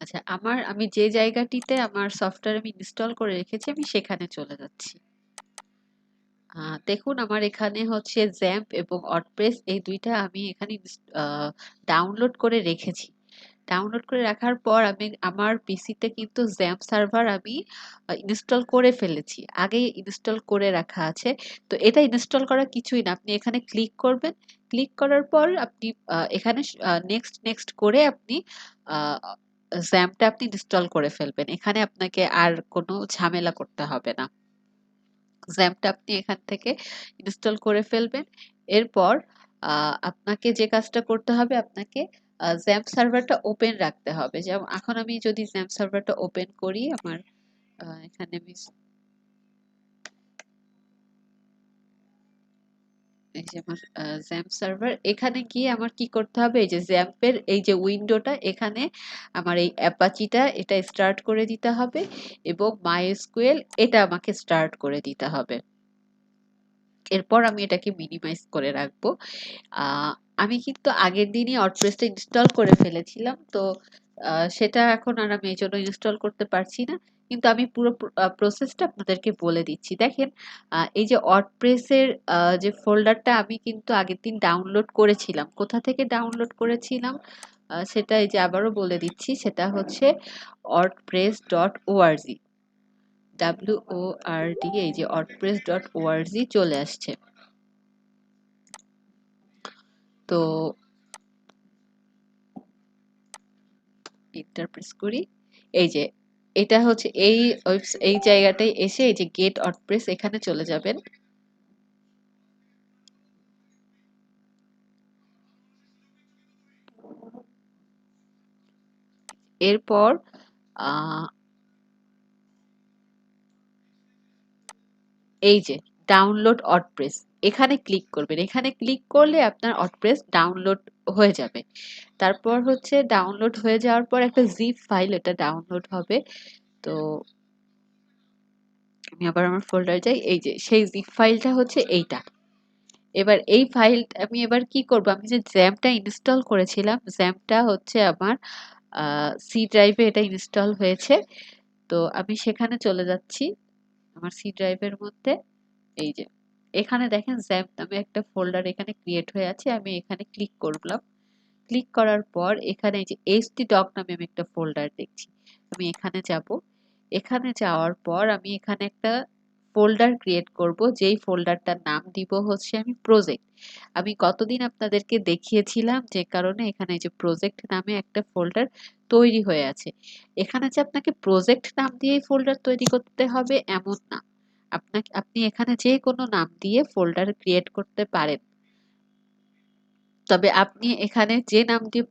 আচ্ছা, আমি যে জায়গাটিতে আমার সফটওয়্যার আমি ইনস্টল করে রেখেছি আমি সেখানে চলে যাচ্ছি। দেখুন আমার এখানে হচ্ছে জ্যাম্প এবং ওয়ার্ডপ্রেস এই ২ টা আমি এখানে ডাউনলোড করে রেখেছি। ডাউনলোড করে রাখার পর আমি আমার পিসিতে কিন্তু জ্যাম্প সার্ভার আমি ইনস্টল করে ফেলেছি। আগেই ইনস্টল করে রাখা আছে। তো এটা ইনস্টল করা কিছুই না। আপনি এখানে ক্লিক করবেন। ক্লিক করার পর আপনি এখানে নেক্সট, নেক্সট করে আপনি আ জ্যাম্পটা আপনি ইনস্টল করে ফেলবেন। এখানে আপনাকে আর কোনো ঝামেলা করতে হবে না। জ্যাম্পটা আপনি এখান থেকে ইনস্টল করে ফেলবেন। এরপর আ আপনাকে যে কাজটা করতে হবে আপনাকে জ্যাম্প সার্ভারটা ওপেন রাখতে হবে। যেমন এখন আমি যদি জ্যাম্প সার্ভারটা ওপেন করি আমার এখানে আমি এই যে আমার জ্যাম্প সার্ভার এখানে গিয়ে আমার কি করতে হবে এই যে জ্যাম্পের এই যে উইন্ডোটা এখানে আমার এই অ্যাপাচিটা এটা স্টার্ট করে দিতে হবে এবং মাইএসকিউএল এটা আমাকে স্টার্ট করে দিতে হবে। এরপর আমি এটাকে মিনিমাইজ করে রাখবো। আ আমি কিন্তু আগের দিনই ওয়ার্ডপ্রেসটা ইনস্টল করে ফেলেছিলাম। তো সেটা এখন আর আমি এজন্য ইনস্টল করতে পারছি না। কিন্তু আমি পুরো প্রসেসটা আপনাদেরকে বলে দিচ্ছি। দেখেন এই যে ওয়ার্ডপ্রেসের যে ফোল্ডারটা আমি কিন্তু আগের দিন ডাউনলোড করেছিলাম। কোথা থেকে ডাউনলোড করেছিলাম? সেটা এই যে আবারও বলে দিচ্ছি। সেটা হচ্ছে wordpress.org WORD এই যে wordpress.org চলে আসছে। তো এন্টার প্রেস করি। এই যে এটা হচ্ছে এই জায়গাটায় এসে এই যে গেট ওয়ার্ডপ্রেস এখানে চলে যাবেন। এরপর আ এই যে ডাউনলোড ওয়ার্ডপ্রেস এখানে ক্লিক করবেন। এখানে ক্লিক করলে আপনার ওয়ার্ডপ্রেস ডাউনলোড হয়ে যাবে। তারপর হচ্ছে ডাউনলোড হয়ে যাওয়ার পর একটা জিপ ফাইল এটা ডাউনলোড হবে। তো আমি আবার আমার ফোল্ডারে যাই। এই যে সেই জিপ ফাইলটা হচ্ছে এইটা। এবার এই ফাইল আমি এবার কি করব? আমি যে জ্যাম্পটা ইনস্টল করেছিলাম, জ্যাম্পটা হচ্ছে আমার সি ড্রাইভে এটা ইনস্টল হয়েছে। তো আমি সেখানে চলে যাচ্ছি। আমার সি ড্রাইভের মধ্যে এই যে এখানে দেখেন জ্যাম্প নামে একটা ফোল্ডার এখানে ক্রিয়েট হয়ে আছে। আমি এখানে ক্লিক করলাম। ক্লিক করার পর এখানে এই যে htdoc নামে আমি একটা ফোল্ডার দেখছি। আমি এখানে যাব। এখানে যাওয়ার পর আমি এখানে একটা ফোল্ডার ক্রিয়েট করব যেই ফোল্ডারটার নাম দিব হচ্ছে আমি প্রজেক্ট। আমি গতদিন আপনাদেরকে দেখিয়েছিলাম যে কারণে এখানে এই যে প্রজেক্ট নামে একটা ফোল্ডার তৈরি হয়ে আছে। এখানে যে আপনাকে প্রজেক্ট নাম দিয়েই ফোল্ডার তৈরি করতে হবে এমন না। আপনি এখানে যে কোনো নাম দিয়ে ফোল্ডার ক্রিয়েট করতে পারেন। তবে আপনি এখানে যে নাম দিয়ে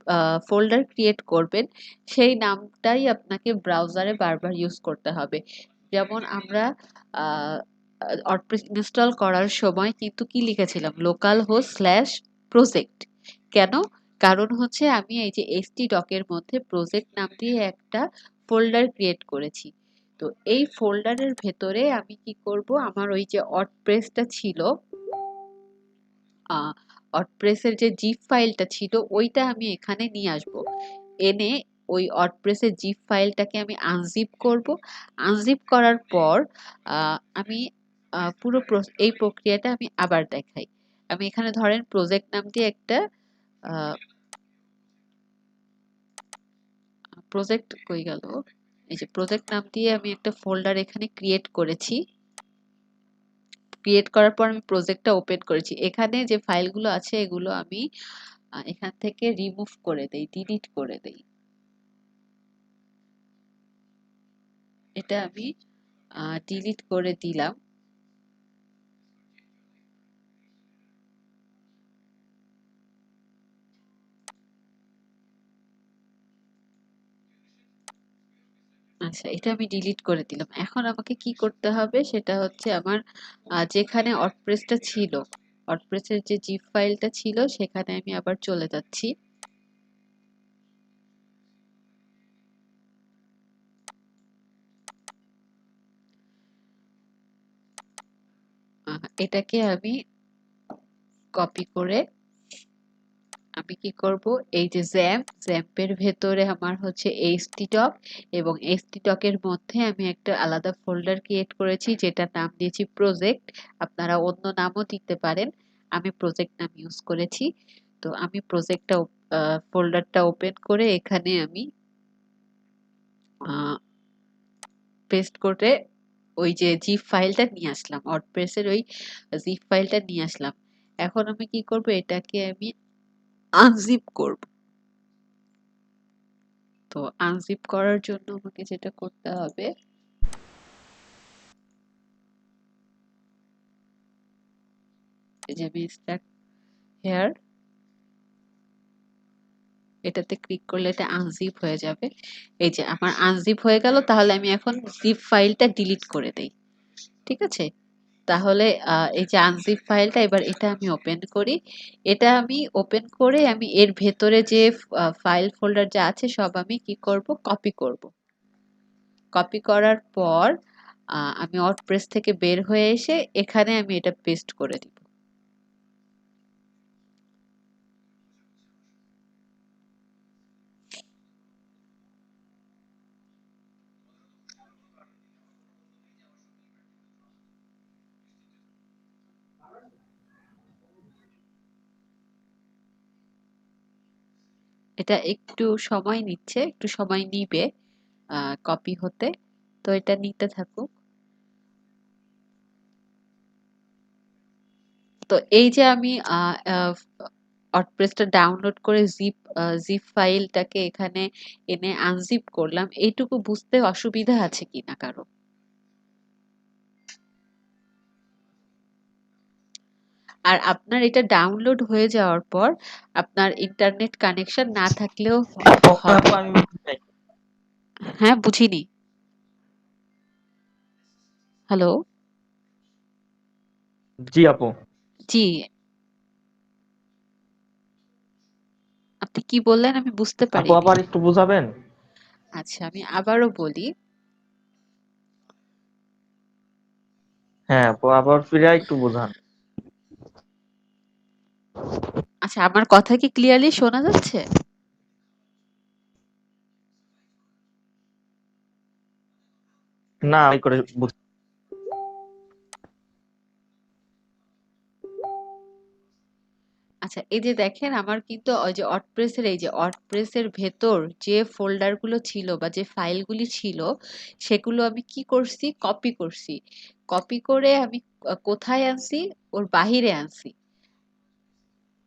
ফোল্ডার ক্রিয়েট করবেন সেই নামটাই আপনাকে ব্রাউজারে বারবার ইউজ করতে হবে। যেমন আমরা ওয়ার্ডপ্রেস ইনস্টল করার সময় কিন্তু কি লিখেছিলাম লোকাল হোস্ট স্ল্যাশ প্রজেক্ট। কেন? কারণ হচ্ছে আমি এই যে htdoc এর মধ্যে প্রজেক্ট নাম দিয়ে একটা ফোল্ডার ক্রিয়েট করেছি। তো এই ফোল্ডারের ভেতরে আমি কি করব আমার ওই যে ওয়ার্ডপ্রেসটা ছিল ওয়ার্ডপ্রেসের যে জিপ ফাইলটা ছিল ওইটা আমি এখানে নিয়ে আসব। এনে ওই ওয়ার্ডপ্রেসের জিপ ফাইলটাকে আমি আনজিপ করব। আনজিপ করার পর আমি পুরো এই প্রক্রিয়াটা আমি আবার দেখাই। আমি এখানে ধরেন প্রজেক্ট নাম দিয়ে একটা প্রজেক্ট কই গেল? এই যে প্রজেক্ট নাম দিয়ে আমি একটা ফোল্ডার এখানে ক্রিয়েট করেছি। ক্রিয়েট করার পর আমি প্রজেক্টটা ওপেন করেছি। এখানে যে ফাইলগুলো আছে এগুলো আমি এখান থেকে রিমুভ করে দেই, ডিলিট করে দেই। এটা আমি ডিলিট করে দিলাম। আচ্ছা, এটা আমি ডিলিট করে দিলাম। এখন আমাকে কি করতে হবে সেটা হচ্ছে আমার যেখানে ওয়ার্ডপ্রেসটা ছিল, ওয়ার্ডপ্রেসের যে জিপ ফাইলটা ছিল সেখানে আমি আবার চলে যাচ্ছি। এটাকে আমি কপি করে আমি কি করব, এই যে জ্যাম্পের ভেতরে আমার হচ্ছে htdoc, এবং htdoc এর মধ্যে আমি একটা আলাদা ফোল্ডার ক্রিয়েট করেছি যেটার নাম দিয়েছি প্রজেক্ট। আপনারা অন্য নামও দিতে পারেন, আমি প্রজেক্ট নাম ইউজ করেছি। তো আমি প্রজেক্টটা ফোল্ডারটা ওপেন করে এখানে আমি পেস্ট করে ওই যে জিপ ফাইলটা নিয়ে আসলাম, ওয়ার্ডপ্রেসের ওই জিপ ফাইলটা নিয়ে আসলাম। এখন আমি কি করব, এটাকে আমি আনজিপ করব। তো আনজিপ করার জন্য আমাকে যেটা করতে হবে, এই যে আমি স্টার্ট হেয়ার, এটাতে ক্লিক করলে এটা আনজিপ হয়ে যাবে। এই যে আমার আনজিপ হয়ে গেল, তাহলে আমি এখন জিপ ফাইলটা ডিলিট করে দেই। ঠিক আছে, তাহলে এই যে আনজিপ ফাইলটা, এবার এটা আমি ওপেন করি। এটা আমি ওপেন করে আমি এর ভেতরে যে ফাইল ফোল্ডার যা আছে সব আমি কি করব, কপি করব। কপি করার পর আমি ওয়ার্ডপ্রেস থেকে বের হয়ে এসে এখানে আমি এটা পেস্ট করে দিব। এটা একটু সময় নিচ্ছে, একটু সময় নিবে কপি হতে, তো এটা নিতে থাকুক। তো এই যে আমি ওয়ার্ডপ্রেসটা ডাউনলোড করে জিপ ফাইলটাকে এখানে এনে আনজিপ করলাম, এইটুকু বুঝতে অসুবিধা আছে কিনা কারো? আর আপনার এটা ডাউনলোড হয়ে যাওয়ার পর আপনার ইন্টারনেট কানেকশন না থাকলেও আপু হবে। আমি বুঝতে চাই। হ্যাঁ, বুঝিনি। হ্যালো। জি আপু। জি, আপনি কি বললেন আমি বুঝতে আপু পারিনি। আবার একটু বুঝাবেন? আচ্ছা, আমি আবারও বলি। হ্যাঁ আপু, আবার ফিরে একটু বুঝান। আচ্ছা, আমার কথা কি ক্লিয়ারলি শোনা যাচ্ছে? না আমি করে আচ্ছা, এই যে দেখেন আমার কিন্তু ওই যে ওয়ার্ডপ্রেসের, এই যে ওয়ার্ডপ্রেসের ভেতর যে ফোল্ডার গুলো ছিল বা যে ফাইলগুলি ছিল, সেগুলো আমি কি করছি, কপি করছি। কপি করে আমি কোথায় আনছি, ওর বাহিরে আনছি।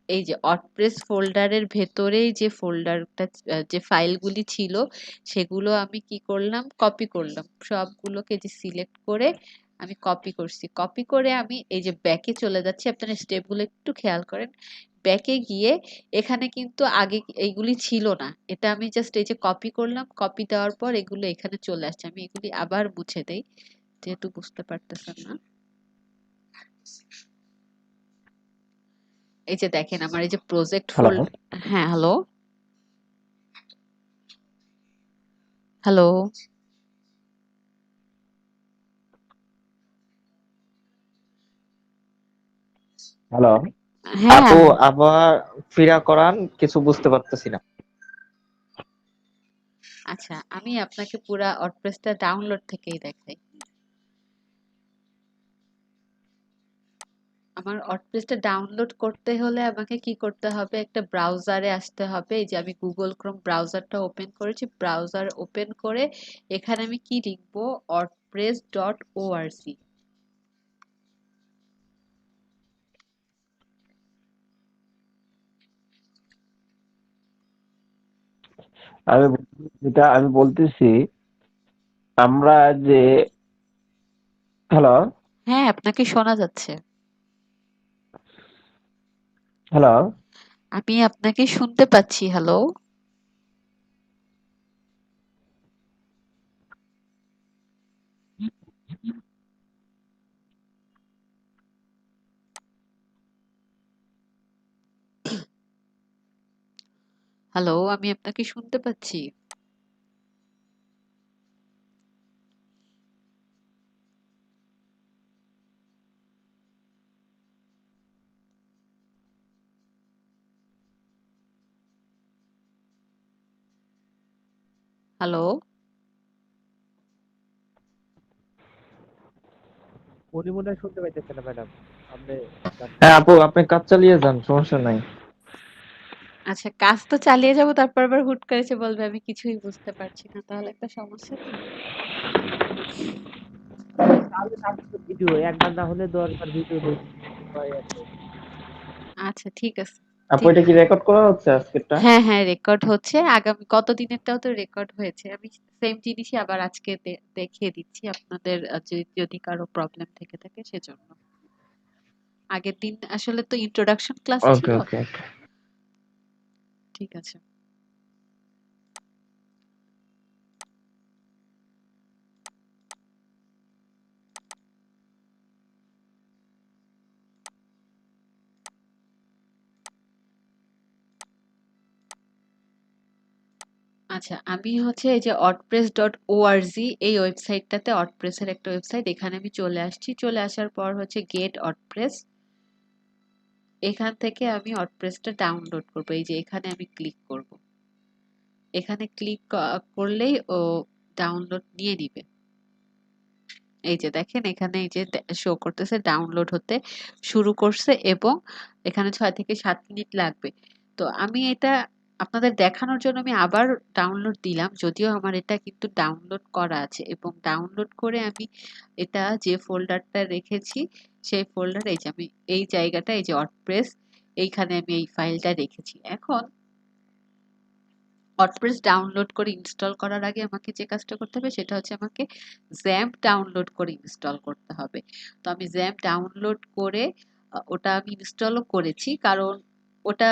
এই যে ওয়ার্ডপ্রেস ফোল্ডারের ভেতরেই যে ফোল্ডারটা, যে ফাইলগুলি ছিল, সেগুলো আমি কি করলাম, কপি করলাম। সবগুলোকে যে সিলেক্ট করে আমি কপি করছি। কপি করে আমি এই যে ব্যাকে চলে যাচ্ছি, আপনারা স্টেপগুলো একটু খেয়াল করেন। ব্যাকে গিয়ে এখানে কিন্তু আগে এইগুলি ছিল না, এটা আমি জাস্ট এই যে কপি করলাম, কপি দেওয়ার পর এগুলো এখানে চলে আসছে। আমি এগুলি আবার মুছে দেই, যেহেতু বুঝতে পারতেছেন না। এই যে দেখেন আমার এই যে প্রজেক্ট হ্যালো। ফোল্ড। হ্যাঁ, হ্যালো। হ্যালো। হ্যালো হ্যাঁ। আপু, আবার ফিরা করান, কিছু বুঝতে পারতেছি না। আচ্ছা, আমি আপনাকে পুরা ওয়ার্ডপ্রেসটা ডাউনলোড থেকেই দেখাই। আমার ওয়ার্ডপ্রেসটা ডাউনলোড করতে হলে আমাকে কি করতে হবে, একটা ব্রাউজারে আসতে হবে। এই যে আমি গুগল ক্রোম ব্রাউজারটা ওপেন করেছি, ব্রাউজার ওপেন করে এখানে আমি কি লিখবো, wordpress.org। আমি যেটা আমি বলতেছি, আমরা যে হ্যালো হ্যাঁ, আপনাকে শোনা যাচ্ছে। হ্যালো আমি আপনাকে শুনতে পাচ্ছি। হ্যালো। হ্যালো, আমি আপনাকে শুনতে পাচ্ছি। হ্যালো? উনি মনে হয় শুনতে পাইতেছে না ম্যাডাম। আপনি হ্যাঁ আপু, আপনি কাজ চালিয়ে যান, সমস্যা নাই। আচ্ছা, কাজ তো চালিয়ে যাবো, তারপর আবার হুট করে এসে বলবে আমি কিছুই বুঝতে পারছি না। তাহলে একটা সমস্যা নেই? তাহলে আপনি তো ভিডিও একবার না হলে 10 বার ভিডিও দেখতে হয় এত। আচ্ছা, ঠিক আছে। আপু ঠিক এটা কি রেকর্ড করা হচ্ছে আজকেরটা? হ্যাঁ, হ্যাঁ, রেকর্ড হচ্ছে। আগামী গত দিনেরটাও তো রেকর্ড হয়েছে। আমি সেম জিনিসই আবার আজকে দেখিয়ে দিচ্ছি আপনাদের, যদি কারো প্রবলেম থেকে থাকে সেজন্য। আগের দিন আসলে তো ইন্ট্রোডাকশন ক্লাস ওকে ছিল। ওকে ওকে। ঠিক আছে। আচ্ছা, আমি হচ্ছে এই যে wordpress.org এই ওয়েবসাইটটাতে, wordpress এর একটা ওয়েবসাইট, এখানে আমি চলে আসছি। চলে আসার পর হচ্ছে গেট wordpress। এখান থেকে আমি wordpressটা ডাউনলোড করব। এই যে এখানে আমি ক্লিক করব। এখানে ক্লিক করলেই ও ডাউনলোড নিয়ে নিবে। এই যে দেখেন, এখানে এই যে শো করতেছে ডাউনলোড হতে শুরু করছে, এবং এখানে 6 থেকে 7 মিনিট লাগবে। তো আমি এটা আপনাদের দেখানোর জন্য আমি আবার ডাউনলোড দিলাম, যদিও আমার এটা কিন্তু ডাউনলোড করা আছে, এবং ডাউনলোড করে আমি এটা যে ফোল্ডারটা রেখেছি সেই ফোল্ডারে, এই যে আমি এই জায়গাটা, এই যে ওয়ার্ডপ্রেস, এইখানে আমি এই ফাইলটা রেখেছি। এখন ওয়ার্ডপ্রেস ডাউনলোড করে ইনস্টল করার আগে আমাকে যে কাজটা করতে হবে সেটা হচ্ছে আমাকে জ্যাম্প ডাউনলোড করে ইনস্টল করতে হবে। তো আমি জ্যাম্প ডাউনলোড করে ওটা আমি ইনস্টলও করেছি, কারণ ওটা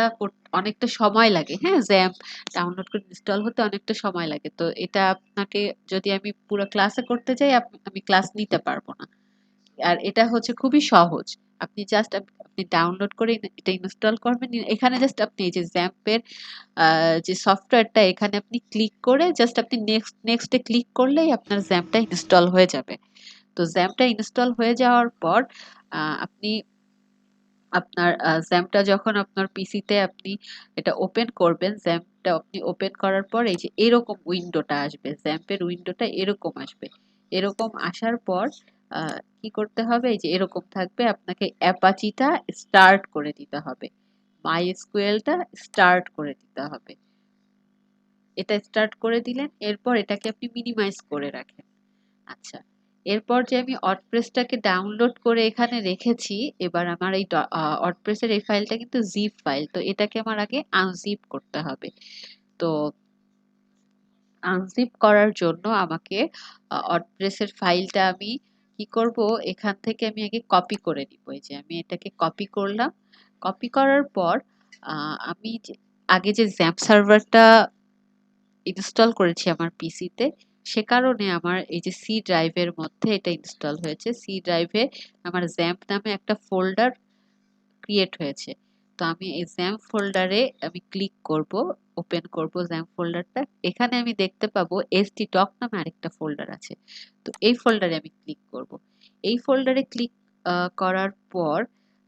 অনেকটা সময় লাগে। হ্যাঁ, জ্যাম্প ডাউনলোড করে ইনস্টল হতে অনেকটা সময় লাগে। তো এটা আপনাকে, যদি আমি পুরো ক্লাসে করতে যাই, আমি ক্লাস নিতে পারবো না। আর এটা হচ্ছে খুবই সহজ। আপনি জাস্ট আপনি ডাউনলোড করে এটা ইনস্টল করবেন। এখানে জাস্ট আপনি এই যে জ্যাম্পের যে সফটওয়্যারটা, এখানে আপনি ক্লিক করে জাস্ট আপনি নেক্সটে ক্লিক করলেই আপনার জ্যাম্পটা ইনস্টল হয়ে যাবে। তো জ্যাম্পটা ইনস্টল হয়ে যাওয়ার পর আপনি আপনার জ্যাম্পটা যখন আপনার পিসিতে আপনি এটা ওপেন করবেন, জ্যাম্পটা আপনি ওপেন করার পর এই যে এরকম উইন্ডোটা আসবে, জ্যাম্পের উইন্ডোটা এরকম আসবে। এরকম আসার পর কি করতে হবে, এই যে এরকম থাকবে, আপনাকে অ্যাপাচিটা স্টার্ট করে দিতে হবে, মাইএসকিউএলটা স্টার্ট করে দিতে হবে। এটা স্টার্ট করে দিলেন, এরপর এটাকে আপনি মিনিমাইজ করে রাখেন। আচ্ছা, এরপর যে আমি ওয়ার্ডপ্রেসটাকে ডাউনলোড করে এখানে রেখেছি, এবার আমার এই ওয়ার্ডপ্রেসের এই ফাইলটা কিন্তু জিপ ফাইল, তো এটাকে আমার আগে আনজিপ করতে হবে। তো আনজিপ করার জন্য আমাকে ওয়ার্ডপ্রেসের ফাইলটা আমি কি করব, এখান থেকে আমি আগে কপি করে নিব। এই যে আমি এটাকে কপি করলাম। কপি করার পর আমি আগে যে জ্যাম্প সার্ভারটা ইনস্টল করেছি আমার পিসিতে, সে কারণে আমার এই যে সি ড্রাইভের মধ্যে এটা ইনস্টল হয়েছে। সি ড্রাইভে আমার জ্যাম্প নামে একটা ফোল্ডার ক্রিয়েট হয়েছে। তো আমি এই জ্যাম্প ফোল্ডারে আমি ক্লিক করব, ওপেন করব জ্যাম্প ফোল্ডারটা। এখানে আমি দেখতে পাবো এসটি টক নামে আরেকটা ফোল্ডার আছে। তো এই ফোল্ডারে আমি ক্লিক করব। এই ফোল্ডারে ক্লিক করার পর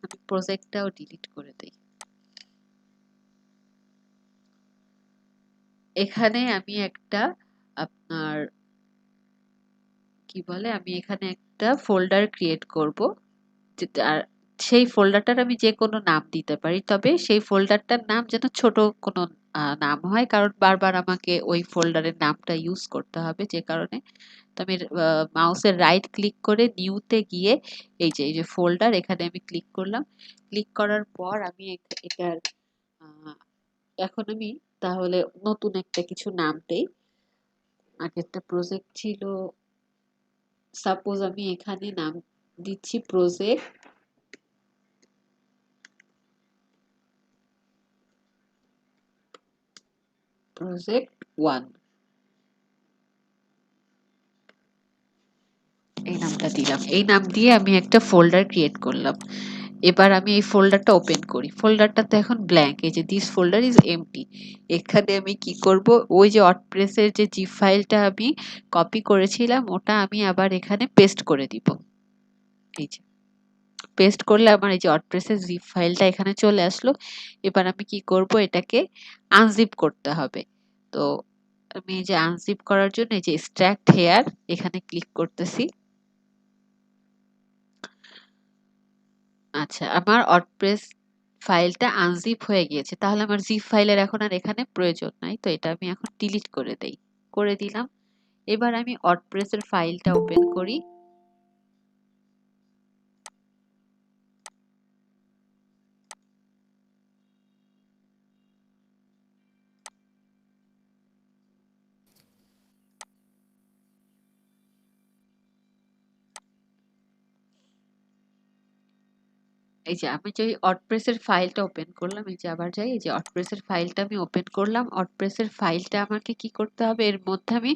আমি প্রজেক্টটাও ডিলিট করে দেই। এখানে আমি একটা আপনার কি বলে, আমি এখানে একটা ফোল্ডার ক্রিয়েট করব, আর সেই ফোল্ডারটার আমি যে কোনো নাম দিতে পারি, তবে সেই ফোল্ডারটার নাম যেন ছোট কোনো নাম হয়, কারণ বারবার আমাকে ওই ফোল্ডারের নামটা ইউজ করতে হবে, যে কারণে। তো আমি মাউসের রাইট ক্লিক করে নিউতে গিয়ে এই যে ফোল্ডার, এখানে আমি ক্লিক করলাম। ক্লিক করার পর আমি এটার আহ, এখন আমি তাহলে নতুন একটা কিছু নাম দেই। আগেরটা প্রজেক্ট ছিল, সাপোজ আমি এখানে নাম দিচ্ছি প্রজেক্ট প্রজেক্ট 1, এই নামটা দিলাম। এই নাম দিয়ে আমি একটা ফোল্ডার ক্রিয়েট করলাম। এবার আমি এই ফোল্ডারটা ওপেন করি। ফোল্ডারটাতে এখন ব্ল্যাঙ্ক, এই যে দিস ফোল্ডার ইজ এমটি। এখানে আমি কি করব, ওই যে ওয়ার্ডপ্রেসের যে জিপ ফাইলটা আমি কপি করেছিলাম, ওটা আমি আবার এখানে পেস্ট করে দিব। এই যে পেস্ট করলে আমার এই যে ওয়ার্ডপ্রেসের জিপ ফাইলটা এখানে চলে আসলো। এবার আমি কি করব, এটাকে আনজিপ করতে হবে। তো আমি এই যে আনজিপ করার জন্য এই যে এক্সট্রাক্ট হেয়ার এখানে ক্লিক করতেছি। আচ্ছা, আমার ওয়ার্ডপ্রেস ফাইলটা আনজিপ হয়ে গিয়েছে, তাহলে আমার জিপ ফাইলের এখন আর এখানে প্রয়োজন নাই, তো এটা আমি এখন ডিলিট করে দেই। করে দিলাম। এবার আমি ওয়ার্ডপ্রেসের ফাইলটা ওপেন করি। এই যে আমি যে ওয়ার্ডপ্রেসের ফাইলটা ওপেন করলাম, এই যে আবার যাই, এই যে ওয়ার্ডপ্রেসের ফাইলটা আমি ওপেন করলাম। ওয়ার্ডপ্রেসের ফাইলটা আমাকে কি করতে হবে, এর মধ্যে আমি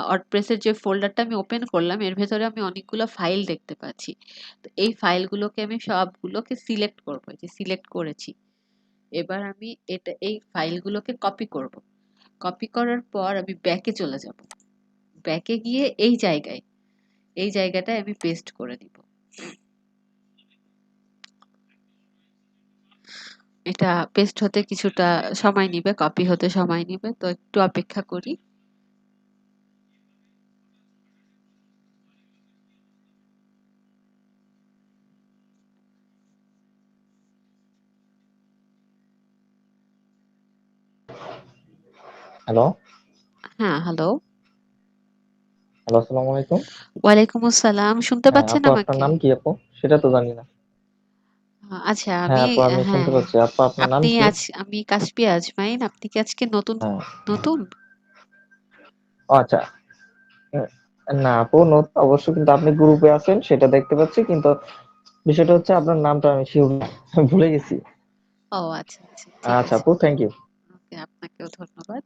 ওয়ার্ডপ্রেসের যে ফোল্ডারটা আমি ওপেন করলাম এর ভেতরে আমি অনেকগুলো ফাইল দেখতে পাচ্ছি। তো এই ফাইলগুলোকে আমি সবগুলোকে সিলেক্ট করব, এই যে সিলেক্ট করেছি। এবার আমি এই ফাইলগুলোকে কপি করব। কপি করার পর আমি ব্যাকে চলে যাব। ব্যাকে গিয়ে এই জায়গাটায় আমি পেস্ট করে দিব। এটা পেস্ট হতে কিছুটা সময় নিবে, কপি হতে সময় নিবে, তো একটু অপেক্ষা করি। হ্যালো। হ্যাঁ, হ্যালো। হ্যালো, আসসালামু আলাইকুম। ওয়ালাইকুম আসসালাম। শুনতে হ্যাঁ পাচ্ছেন আপু, আপনার আমাকে? নাম কি আপু? সেটা তো জানি না। আচ্ছা, হ্যাঁ আপু, আমি হ্যাঁ, শুনতে হ্যাঁ। পাচ্ছি। আপু, আপনার নাম কি? আমি কাশপিয়া আজমাইন। আপনি কি আজকে নতুন হ্যাঁ। নতুন? ও আচ্ছা। উম, না আপু, অবশ্য কিন্তু আপনি গ্রুপে আছেন সেটা দেখতে পাচ্ছি, কিন্তু বিষয়টা হচ্ছে আপনার নামটা আমি শিওর ভুলে গেছি। ও আচ্ছা, আচ্ছা, ঠিক আচ্ছা আছে। আপু, থ্যাংক ইউ। ওকে, আপনাকেও ধন্যবাদ।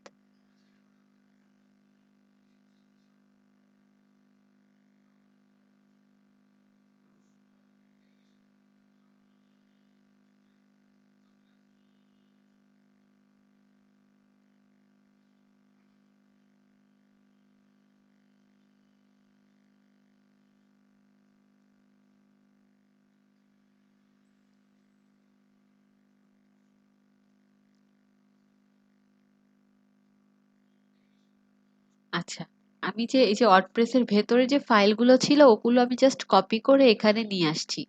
আচ্ছা, আমি যে এই যে ওয়ার্ডপ্রেসের ভেতরে যে ফাইলগুলো ছিল ওগুলো আমি জাস্ট কপি করে এখানে নিয়ে আসছি।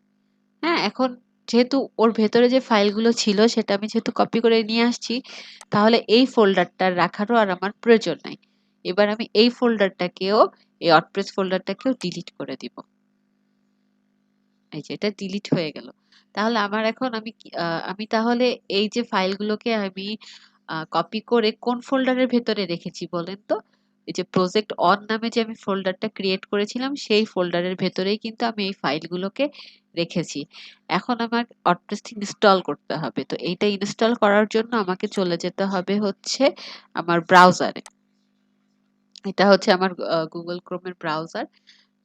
হ্যাঁ, এখন যেহেতু ওর ভেতরে যে ফাইলগুলো ছিল সেটা আমি যেহেতু কপি করে নিয়ে আসছি, তাহলে এই ফোল্ডারটা রাখারও আর আমার প্রয়োজন নাই। এবার আমি এই ওয়ার্ডপ্রেস ফোল্ডারটাকেও ডিলিট করে দিব। এই যে এটা ডিলিট হয়ে গেল। তাহলে আমার এখন আমি তাহলে এই যে ফাইলগুলোকে আমি কপি করে কোন ফোল্ডারের ভেতরে রেখেছি বলেন তো? এই যে প্রজেক্ট অন নামে যে আমি ফোল্ডারটা ক্রিয়েট করেছিলাম সেই ফোল্ডারের ভেতরেই কিন্তু আমি এই ফাইলগুলোকে রেখেছি। এখন আমার ওয়ার্ডপ্রেস ইনস্টল করতে হবে। তো এইটা ইনস্টল করার জন্য আমাকে চলে যেতে হবে হচ্ছে আমার ব্রাউজারে। এটা হচ্ছে আমার গুগল ক্রোমের ব্রাউজার।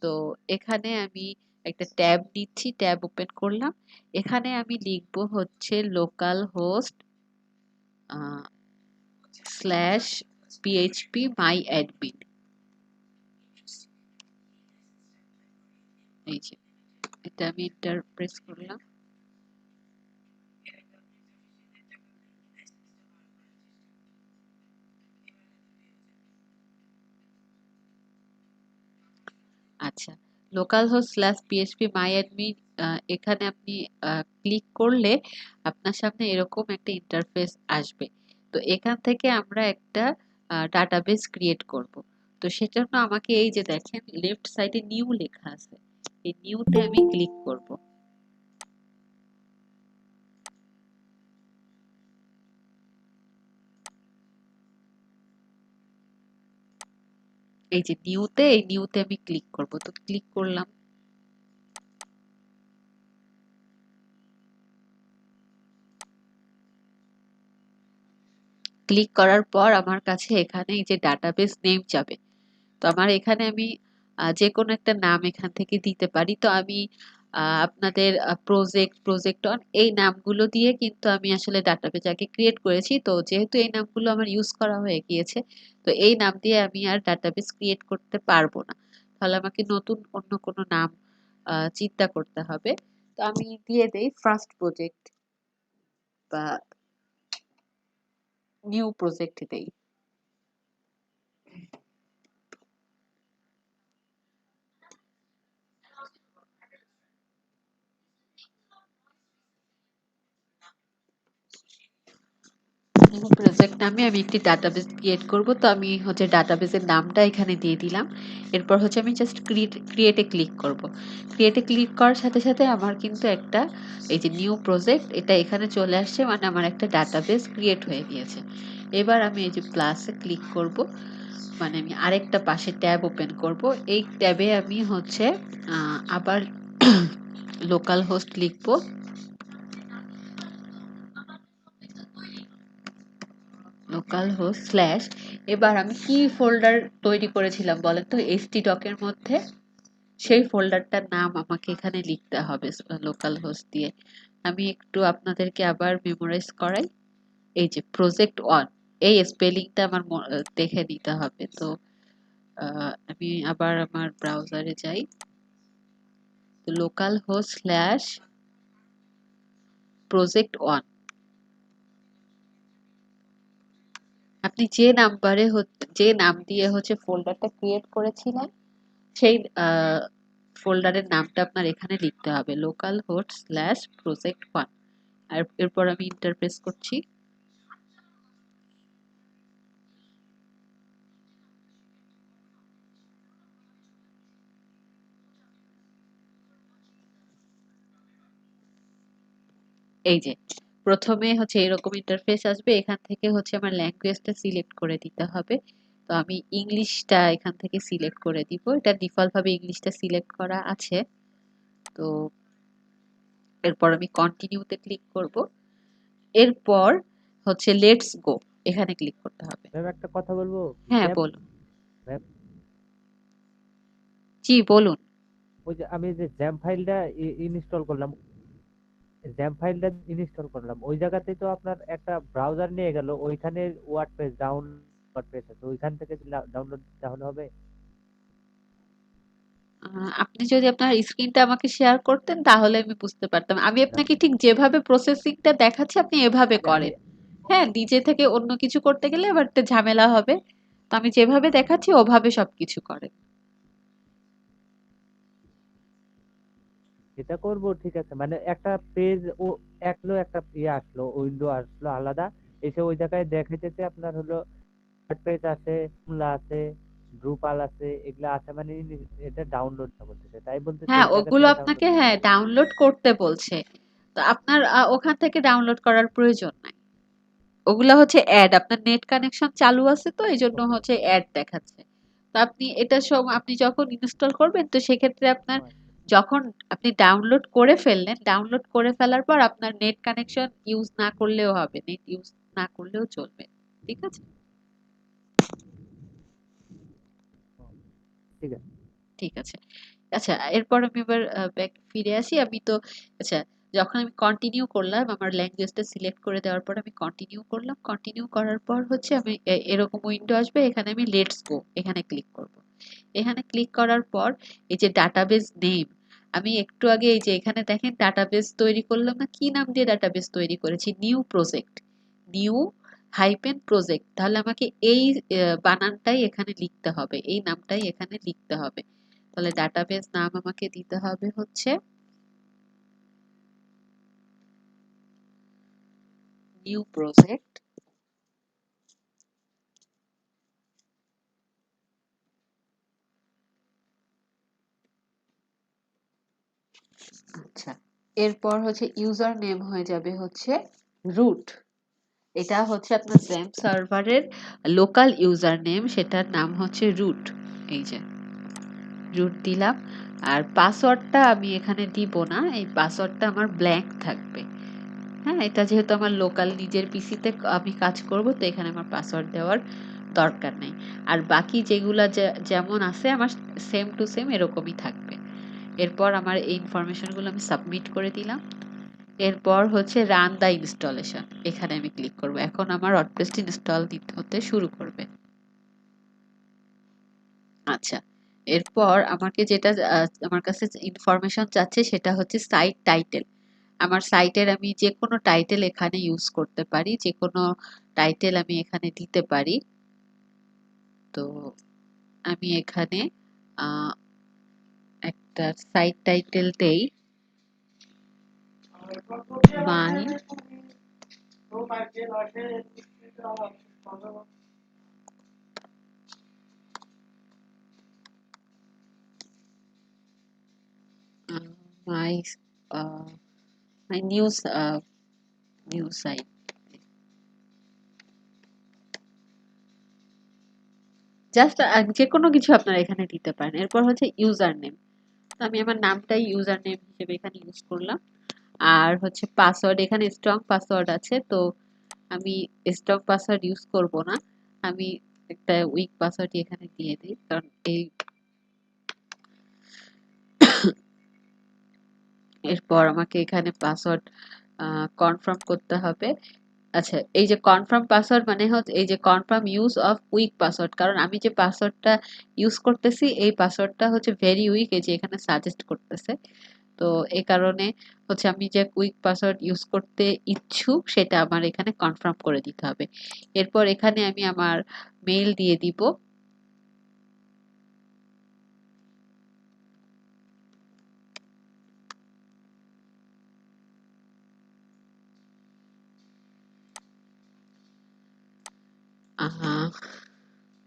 তো এখানে আমি একটা ট্যাব নিচ্ছি, ট্যাব ওপেন করলাম। এখানে আমি লিখব হচ্ছে লোকাল হোস্ট স্ল্যাশ পিএইচপি মাই অ্যাডমিন। এই যে এটা আমি এন্টার প্রেস করলাম। আচ্ছা, লোকাল হোস্ট স্ল্যাশ পিএইচপি মাই অ্যাডমিন, এখানে আপনি ক্লিক করলে আপনার সামনে এরকম একটা ইন্টারফেস আসবে। তো এখান থেকে আমরা একটা ডাটাবেস ক্রিয়েট করব। তো সেজন্য আমাকে এই যে দেখেন লেফট সাইডে নিউ লেখা আছে, এই নিউতে আমি ক্লিক করব। এই যে এই নিউতে আমি ক্লিক করব। তো ক্লিক করলাম। ক্লিক করার পর আমার কাছে এখানে এই যে ডাটাবেস নেম যাবে। তো আমার এখানে আমি যে কোনো একটা নাম এখান থেকে দিতে পারি। তো আমি আপনাদের প্রজেক্ট অন এই নামগুলো দিয়ে কিন্তু আমি আসলে ডাটাবেস আগে ক্রিয়েট করেছি। তো যেহেতু এই নামগুলো আমার ইউজ করা হয়ে গিয়েছে, তো এই নাম দিয়ে আমি আর ডাটাবেস ক্রিয়েট করতে পারবো না। তাহলে আমাকে নতুন অন্য কোনো নাম চিন্তা করতে হবে। তো আমি দিয়ে দেই ফার্স্ট প্রজেক্ট বা নিউ প্রজেক্ট দেই। নিউ প্রজেক্ট নামে আমি একটি ডাটাবেস ক্রিয়েট করব। তো আমি হচ্ছে ডাটাবেসের নামটা এখানে দিয়ে দিলাম। এরপর হচ্ছে আমি জাস্ট ক্রিয়েটে ক্লিক করব। ক্রিয়েটে ক্লিক করার সাথে সাথে আমার কিন্তু একটা এই যে নিউ প্রজেক্ট এটা এখানে চলে আসছে, মানে আমার একটা ডাটাবেস ক্রিয়েট হয়ে গিয়েছে। এবার আমি এই যে প্লাসে ক্লিক করব, মানে আমি আরেকটা পাশে ট্যাব ওপেন করব। এই ট্যাবে আমি হচ্ছে আবার লোকাল হোস্ট লিখব, লোকাল হোস্ট স্ল্যাশ। এবার আমি কি ফোল্ডার তৈরি করেছিলাম বলেন তো htdoc এর মধ্যে, সেই ফোল্ডারটার নাম আমাকে এখানে লিখতে হবে লোকাল হোস্ট দিয়ে। আমি একটু আপনাদেরকে আবার মেমোরাইজ করাই। এই যে প্রজেক্ট ওয়ান, এই স্পেলিংটা আমার দেখে নিতে হবে। তো আমি আবার আমার ব্রাউজারে যাই, local host slash project one. আপনি যে নাম্বারে যে নাম দিয়ে হচ্ছে ফোল্ডারটা ক্রিয়েট করেছিলেন সেই ফোল্ডারের নামটা আপনার এখানে লিখতে হবে, local host slash project one. আর এরপর আমি ইন্টারপ্রেস করছি। এই যে প্রথমে হচ্ছে এরকম ইন্টারফেস আসবে, এখান থেকে হচ্ছে আমার ল্যাঙ্গুয়েজটা সিলেক্ট করে দিতে হবে। তো আমি ইংলিশটা এখান থেকে সিলেক্ট করে দিব, এটা ডিফল্ট ভাবে ইংলিশটা সিলেক্ট করা আছে। তো এরপর আমি কন্টিনিউতে ক্লিক করব। এরপর হচ্ছে লেটস গো, এখানে ক্লিক করতে হবে। ম্যাম একটা কথা বলবো? হ্যাঁ জ্যাম বলুন। ম্যাম, জি বলুন। ওই যে আমি যে জ্যাম ফাইলটা ইনস্টল করলাম, ওই জায়গাতেই তো আপনার একটা ব্রাউজার নিয়ে গেল, ওইখানে ওয়ার্ডপ্রেস আছে, ওইখান থেকে ডাউনলোড তাহলে হবে? আপনি যদি আপনার স্ক্রিনটা আমাকে শেয়ার করতেন তাহলে আমি বুঝতে পারতাম। আমি না, আপনাকে ঠিক যেভাবে প্রসেসিংটা দেখাচ্ছি আপনি এভাবে আগে আমি করেন। হ্যাঁ, নিজে থেকে অন্য কিছু করতে গেলে আবার একটা ঝামেলা হবে। তো আমি যেভাবে দেখাচ্ছি ওভাবে সবকিছু করেন। এটা করব, ঠিক আছে। মানে একটা পেজ ও একটা ইয়ে আসলো, উইন্ডো আসলো আলাদা, এসে ওই জায়গায় দেখাইতেছে আপনার হলো ওয়ার্ডপ্রেস আছে, joomla আছে, ড্রুপাল আছে, এগুলা আছে, মানে এটা ডাউনলোড করতেছে, তাই বলতেছে হ্যাঁ, এই জায়গা ওগুলো থেকে ডাউনলোড আপনাকে হ্যাঁ ডাউনলোড করতে বলছে। তো আপনার ওখান থেকে ডাউনলোড করার প্রয়োজন নাই। ওগুলা হচ্ছে অ্যাড, আপনার নেট কানেকশন চালু আছে তো এই জন্য ওকে। হচ্ছে অ্যাড দেখাচ্ছে। তো আপনি এটা সব আপনি যখন ইনস্টল করবেন তো সেক্ষেত্রে আপনার যখন আপনি ডাউনলোড করে ফেললেন, ডাউনলোড করে ফেলার পর আপনার নেট কানেকশন ইউজ না করলেও হবে, নেট ইউজ না করলেও চলবে। ঠিক আছে? ঠিক আছে। ঠিক আছে। আচ্ছা, এরপর আমি এবার ব্যাক ফিরে আসি। আমি তো আচ্ছা, যখন আমি কন্টিনিউ করলাম আমার ল্যাঙ্গুয়েজটা সিলেক্ট করে দেওয়ার পর আমি কন্টিনিউ করলাম। কন্টিনিউ করার পর হচ্ছে আমি এরকম উইন্ডো আসবে, এখানে আমি লেটস গো এখানে ক্লিক করব। এখানে ক্লিক করার পর এই যে ডাটাবেস নেম, আমি একটু আগে এই যে এখানে দেখেন ডাটাবেস তৈরি করলাম না, কি নাম দিয়ে ডাটাবেস তৈরি করেছি? New project, new hyphen project. তাহলে আমাকে এই বানানটাই এখানে লিখতে হবে, এই নামটাই এখানে লিখতে হবে। তাহলে ডাটাবেস নাম আমাকে দিতে হবে হচ্ছে নিউ প্রজেক্ট। আচ্ছা, এরপর হচ্ছে ইউজার নেম হয়ে যাবে হচ্ছে রুট। এটা হচ্ছে আপনার জ্যাম্প সার্ভারের লোকাল ইউজার নেম, সেটার নাম হচ্ছে রুট। এই যে রুট দিলাম। আর পাসওয়ার্ডটা আমি এখানে দিব না, এই পাসওয়ার্ডটা আমার ব্ল্যাঙ্ক থাকবে। হ্যাঁ, এটা যেহেতু আমার লোকাল নিজের পিসিতে আমি কাজ করব তো এখানে আমার পাসওয়ার্ড দেওয়ার দরকার নেই। আর বাকি যেগুলা যেমন আছে আমার সেম টু সেম এরকমই থাকবে। এরপর আমার এই ইনফরমেশনগুলো আমি সাবমিট করে দিলাম। এরপর হচ্ছে রান দ্য ইনস্টলেশন, এখানে আমি ক্লিক করব। এখন আমার ওয়ার্ডপ্রেসটি ইনস্টল হতে শুরু করবে। আচ্ছা, এরপর আমাকে যেটা আমার কাছে ইনফরমেশন চাচ্ছে সেটা হচ্ছে সাইট টাইটেল। আমার সাইটের আমি যে কোনো টাইটেল এখানে ইউজ করতে পারি, যে কোনো টাইটেল আমি এখানে দিতে পারি। তো আমি এখানে আহ, একটা সাইট টাইটেল দেই, মাই মাই my news news site, just যে কোনো কিছু আপনারা এখানে দিতে পারেন। এরপর হচ্ছে ইউজার নেম, আমি আমার নামটাই ইউজার নেম হিসেবে এখানে ইউজ করলাম। আর হচ্ছে পাসওয়ার্ড, এখানে স্ট্রং পাসওয়ার্ড আছে, তো আমি স্ট্রং পাসওয়ার্ড ইউজ করব না, আমি একটা উইক পাসওয়ার্ড এখানে দিয়ে দিই, কারণ এই এরপর আমাকে এখানে পাসওয়ার্ড কনফার্ম করতে হবে। আচ্ছা, এই যে কনফার্ম পাসওয়ার্ড মানে হচ্ছে এই যে confirm use of week password, কারণ আমি যে পাসওয়ার্ডটা ইউজ করতেছি এই পাসওয়ার্ডটা হচ্ছে ভেরি উইক, এই যে এখানে সাজেস্ট করতেছে। তো এই কারণে হচ্ছে আমি যে কুইক পাসওয়ার্ড ইউজ করতে ইচ্ছুক সেটা আমার এখানে কনফার্ম করে দিতে হবে। এরপর এখানে আমি আমার মেইল দিয়ে দিব।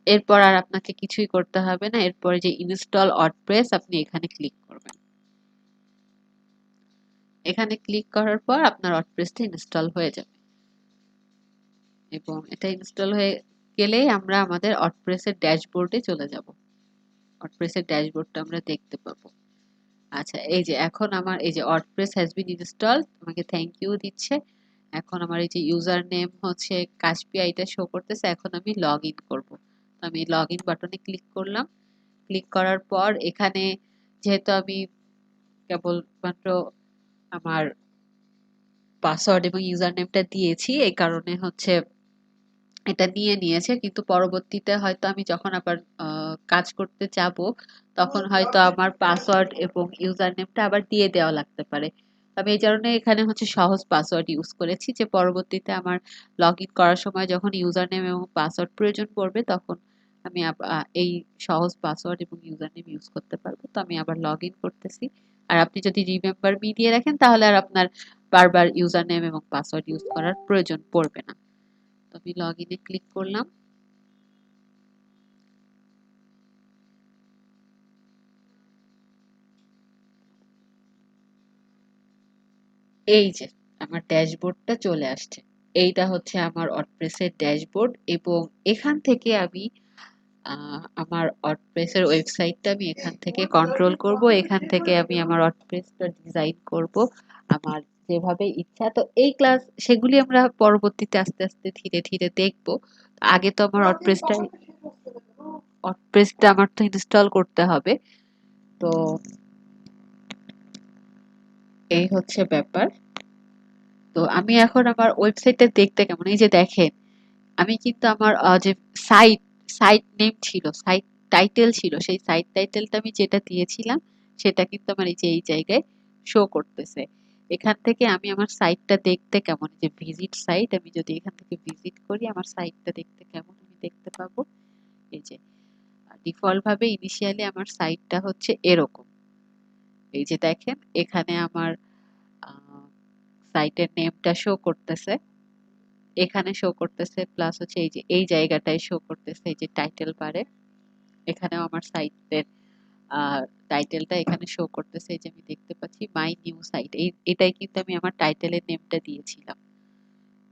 এরপর আর আপনাকে কিছুই করতে হবে না, এরপরে যে ইনস্টল ওয়ার্ডপ্রেস আপনি এখানে ক্লিক করবেন। এখানে ক্লিক করার পর আপনার ওয়ার্ডপ্রেসটা ইনস্টল হয়ে যাবে, এবং এটা ইনস্টল হয়ে গেলেই আমরা আমাদের ওয়ার্ডপ্রেসের ড্যাশবোর্ডে চলে যাব। ওয়ার্ডপ্রেসের ড্যাশবোর্ডটা আমরা দেখতে পাবো। আচ্ছা, এই যে এখন আমার এই যে ওয়ার্ডপ্রেস হ্যাজ বিন ইনস্টলড আমাকে থ্যাংক ইউ দিচ্ছে। এখন আমার এই যে ইউজার নেম হচ্ছে কাশপিয়া, এটা শো করতেছে। এখন আমি লগ ইন করবো, আমি লগ ইন বাটনে ক্লিক করলাম। ক্লিক করার পর এখানে যেহেতু আমি কেবলমাত্র আমার পাসওয়ার্ড এবং ইউজার নেমটা দিয়েছি, এই কারণে হচ্ছে এটা নিয়ে নিয়েছে, কিন্তু পরবর্তীতে হয়তো আমি যখন আবার কাজ করতে যাব তখন হয়তো আমার পাসওয়ার্ড এবং ইউজার নেমটা আবার দিয়ে দেওয়া লাগতে পারে। আমি এই কারণে এখানে হচ্ছে সহজ পাসওয়ার্ড ইউজ করেছি, যে পরবর্তীতে আমার লগ ইন করার সময় যখন ইউজার নেম এবং পাসওয়ার্ড প্রয়োজন পড়বে তখন আমি এই সহজ পাসওয়ার্ড এবং ইউজার নেম ইউজ করতে পারবো। তো আমি আবার লগ ইন করতেছি। আর আপনি যদি রিমেম্বার মি দিয়ে রাখেন তাহলে আর আপনার বারবার ইউজার নেম এবং পাসওয়ার্ড ইউজ করার প্রয়োজন পড়বে না। তো আমি লগ ইনে ক্লিক করলাম। এই যে আমার ড্যাশবোর্ডটা চলে আসছে, এইটা হচ্ছে আমার ওয়ার্ডপ্রেসের ড্যাশবোর্ড, এবং এখান থেকে আমি আমার ওয়ার্ডপ্রেসের ওয়েবসাইটটা আমি এখান থেকে কন্ট্রোল করব। এখান থেকে আমি আমার ওয়ার্ডপ্রেসটা ডিজাইন করব আমার যেভাবে ইচ্ছা। তো এই ক্লাস সেগুলি আমরা পরবর্তীতে আস্তে আস্তে ধীরে ধীরে দেখব। আগে তো আমার ওয়ার্ডপ্রেসটা আমার তো ইনস্টল করতে হবে। তো এই হচ্ছে ব্যাপার। তো আমি এখন আমার ওয়েবসাইটটা দেখতে কেমন, এই যে দেখেন আমি কিন্তু আমার যে সাইট সাইট নেম ছিল, সাইট টাইটেল ছিল, সেই সাইট টাইটেলটা আমি যেটা দিয়েছিলাম সেটা কিন্তু আমার এই যে এই জায়গায় শো করতেছে। এখান থেকে আমি আমার সাইটটা দেখতে কেমন, যে ভিজিট সাইট, আমি যদি এখান থেকে ভিজিট করি আমার সাইটটা দেখতে কেমন আমি দেখতে পাবো। এই যে ডিফল্ট ভাবে ইনিশিয়ালি আমার সাইটটা হচ্ছে এরকম। এই যে দেখেন এখানে আমার সাইটের নেমটা শো করতেছে, এখানে শো করতেছে, প্লাস হচ্ছে এই যে এই জায়গাটায় শো করতেছে, এই যে টাইটেল বারে এখানেও আমার সাইটের টাইটেলটা এখানে শো করতেছে। এই যে আমি দেখতে পাচ্ছি মাই নিউ সাইট, এটাই কিন্তু আমি আমার টাইটেলের নেমটা দিয়েছিলাম।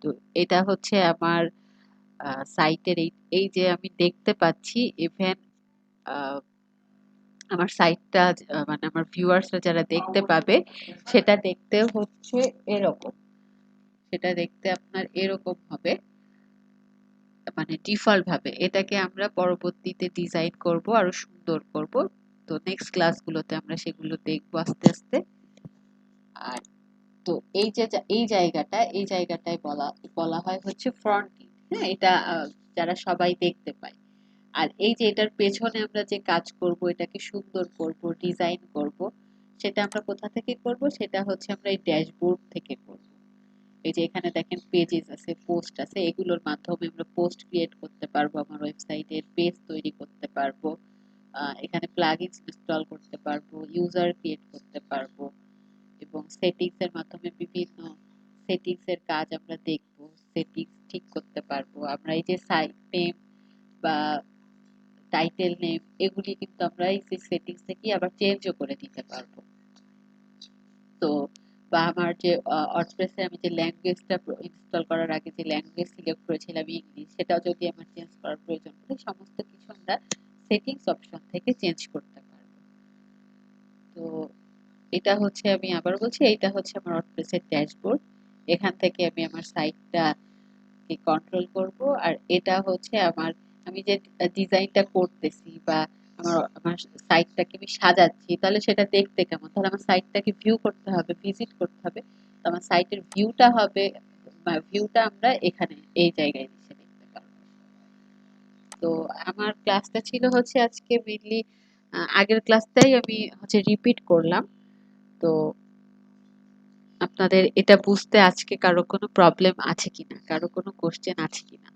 তো এটা হচ্ছে আমার সাইটের এই এই যে আমি দেখতে পাচ্ছি ইভেন আমার সাইটটা মানে আমার ভিউয়ার্সরা যারা দেখতে পাবে সেটা দেখতে হচ্ছে এরকম, সেটা দেখতে আপনার এরকম হবে, মানে ডিফল্ট ভাবে। এটাকে আমরা পরবর্তীতে ডিজাইন করব, আরো সুন্দর করব। তো নেক্সট ক্লাসগুলোতে আমরা সেগুলো দেখবো আস্তে আস্তে। আর তো এই যে এই জায়গাটায় বলা বলা হয় হচ্ছে ফ্রন্ট এন্ড। হ্যাঁ, এটা যারা সবাই দেখতে পায়। আর এই যে এটার পেছনে আমরা যে কাজ করব, এটাকে সুন্দর করব, ডিজাইন করব, সেটা আমরা কোথা থেকে করব, সেটা হচ্ছে আমরা এই ড্যাশবোর্ড থেকে করব। এই যে এখানে দেখেন পেজেস আছে, পোস্ট আছে, এগুলোর মাধ্যমে আমরা পোস্ট ক্রিয়েট করতে পারবো, আমার ওয়েবসাইটের পেজ তৈরি করতে পারবো, এখানে প্লাগইনস ইনস্টল করতে পারবো, ইউজার ক্রিয়েট করতে পারবো, এবং সেটিংস এর মাধ্যমে বিভিন্ন সেটিংস এর কাজ আমরা দেখবো, সেটিংস ঠিক করতে পারবো। পারবো। আমরা এই যে সাইট নেম বা টাইটেল নেম এগুলি কিন্তু আমরা এই সেটিংস থেকে আবার চেঞ্জও করে দিতে পারবো। তো বা আমার যে ওয়ার্ডপ্রেসে আমি যে ল্যাঙ্গুয়েজটা ইনস্টল করার আগে যে ল্যাঙ্গুয়েজ সিলেক্ট করেছিলাম ইংলিশ, সেটাও যদি আমার চেঞ্জ করার প্রয়োজন পড়ে, সমস্ত কিছু আমরা সেটিংস অপশন থেকে চেঞ্জ করতে পারবো। তো এটা হচ্ছে, আমি আবার বলছি, এইটা হচ্ছে আমার ওয়ার্ডপ্রেসের ড্যাশবোর্ড। এখান থেকে আমি আমার সাইটটা কন্ট্রোল করব। আর এটা হচ্ছে আমার, আমি যে ডিজাইনটা করতেছি বা আমার সাইটটাকে আমি সাজাচ্ছি, তাহলে সেটা দেখতে কেমন, তাহলে আমার সাইটটাকে ভিউ করতে হবে, ভিজিট করতে হবে। তো আমার সাইটের ভিউটা হবে, ভিউটা আমরা এখানে এই জায়গায় এসে দেখতে পারবো। তো আমার ক্লাসটা ছিল হচ্ছে আজকে মেইনলি আগের ক্লাসটাই আমি হচ্ছে রিপিট করলাম। তো আপনাদের এটা বুঝতে আজকে কারো কোনো প্রবলেম আছে কিনা, কারো কোনো কোশ্চেন আছে কিনা?